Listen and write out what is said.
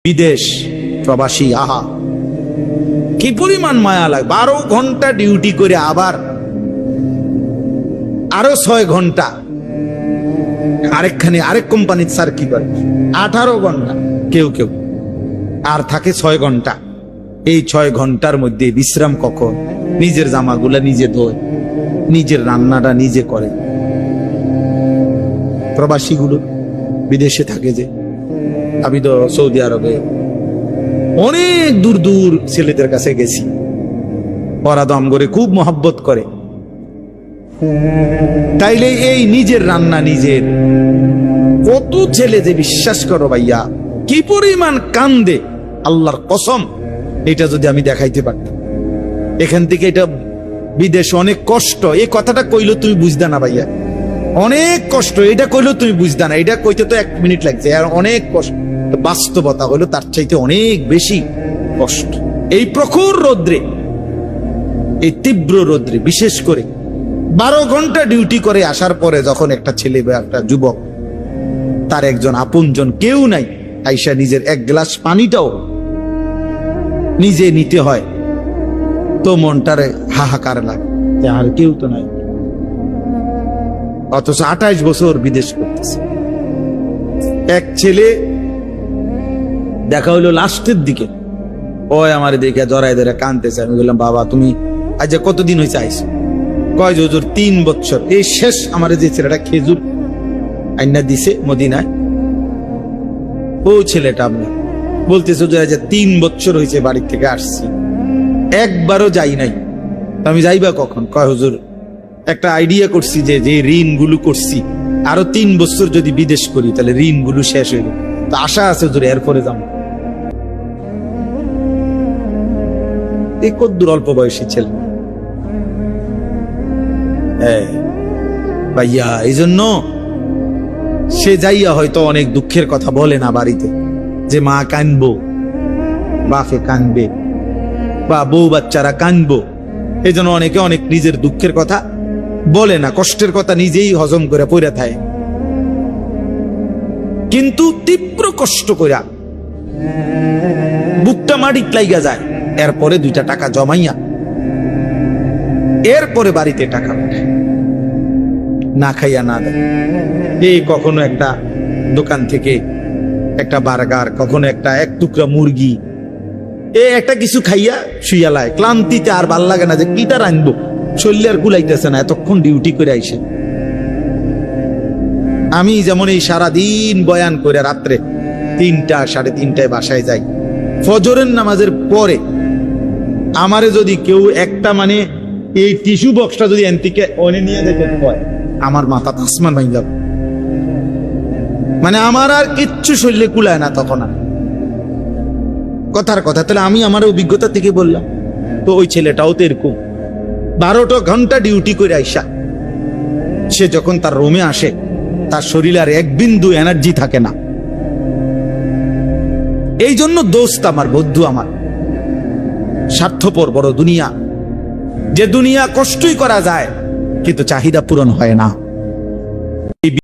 বিদেশ প্রবাসী, আহা কি পরিমাণ মায়া লাগে। 12 ঘন্টা ডিউটি করে আবার আরো 6 ঘন্টা আরেকখানে আরেক কোম্পানির স্যার কি করে 18 ঘন্টা, কেউ কেউ আর থাকে 6 ঘন্টা। এই 6 ঘন্টার মধ্যে বিশ্রাম কখন? নিজের জামাগুলা নিজে ধোয়, নিজের রান্নাটা নিজে করে। প্রবাসীগুলো বিদেশে থাকে যে, আমি তো সৌদি আরবে অনেক দূর দূর ছেলেদের কাছে গেছি, ওরা দম করে খুব মহব্বত করে। তাইলে এই নিজের রান্না নিজের, কত ছেলে যে বিশ্বাস করো ভাইয়া কি পরিমাণ কান্দে, আল্লাহর কসম। এটা যদি আমি দেখাইতে পারতাম এখান থেকে, এটা বিদেশ অনেক কষ্ট। এই কথাটা কইলো তুমি বুঝদা না ভাইয়া, অনেক কষ্ট। এটা কইলো তুমি বুঝদা না, এটা কইতে তো 1 মিনিট লাগছে, আর অনেক কষ্ট। বাস্তবতা হলো তার চাইতে অনেক বেশি কষ্ট। এই প্রখর রৌদ্রে, এই তীব্র রৌদ্রে, বিশেষ করে 12 ঘন্টা ডিউটি করে আসার পরে যখন একটা ছেলে বা একটা যুবক, তার একজন আপনজন কেউ নাই, আইসা নিজের 1 গ্লাস পানিটাও নিজে নিতে হয়, তো মনটারে হাহাকার লাগে, আর কেউ তো নাই। অথচ 28 বছর বিদেশ করতেছে। এক ছেলে দেখা হইলো লাস্টের দিকে, ওই আমার দেখে জড়াই ধরে কানতেছে। আমি বললাম, বাবা তুমি আজ কতদিন হয়েছে আইসো? কয় যে হুজুর 3 বছর। এই শেষ আমার যে ছেলেটা খেজুর আইনা দিছে মদিনায়, ও ছেলেটা আপনার বলতেছে যে আজ 3 বছর হয়েছে বাড়ি থেকে আসছি, একবারও যাই নাই। আমি যাইবা কখন? কয় হুজুর একটা আইডিয়া করছি যে ঋণ গুলো করছি, আরো 3 বছর যদি বিদেশ করি তাহলে ঋণ গুলো শেষ হইল, তো আশা আছে হুজুর এরপরে যাবো। এই কদ্দুর অল্প বয়সী ছেলে ভাইয়া। এই জন্য সে যাইয়া হয়তো অনেক দুঃখের কথা বলে না বাড়িতে, যে মা কানবো, বাপে কানবে, বা বউ বাচ্চারা কানবো। এই জন্য অনেকে অনেক নিজের দুঃখের কথা বলে না, কষ্টের কথা নিজেই হজম করে পড়ে থাকে। কিন্তু তীব্র কষ্ট কইরা বুকটা মাটিত লাইগা যায়, এরপরে 2টা টাকা জমাইয়া এরপরে বাড়িতে টাকা না খাইয়া না দেয়। এই কখনো একটা দোকান থেকে একটা বার্গার, কখনো একটা 1 টুকরা মুরগি, একটা কিছু খাইয়া শুইয়ালায়। ক্লান্তিতে আর ভাল লাগে না যে কিটা রাখবো, শরীর আর কুলাইতেছে না, এতক্ষণ ডিউটি করে আইসে। আমি যেমন এই সারাদিন বয়ান করে রাত্রে 3টা 3:30টায় বাসায় যাই, ফজরের নামাজের পরে আমারে যদি কেউ একটা এই টিস্যু বক্সটা যদি এনতিকে ওনে নিয়ে যেতে হয়, আমার মাথা আসমান ভাঙ যাবে। আমার আর কিচ্ছু শরীরে কুলায় না তখন। আর কথার কথা, তাহলে আমি আমার অভিজ্ঞতা থেকে বললাম। তো ওই ছেলেটাও তো এরকম 12টা ঘন্টা ডিউটি করে আইসা সে যখন তার রুমে আসে, তার শরীরে আর 1 বিন্দু এনার্জি থাকে না। এই জন্য দোস্ত আমার, বন্ধু আমার, স্বার্থপর বড় দুনিয়া, যে দুনিয়া কষ্টই করা যায় কিন্তু চাহিদা পূরণ হয় না।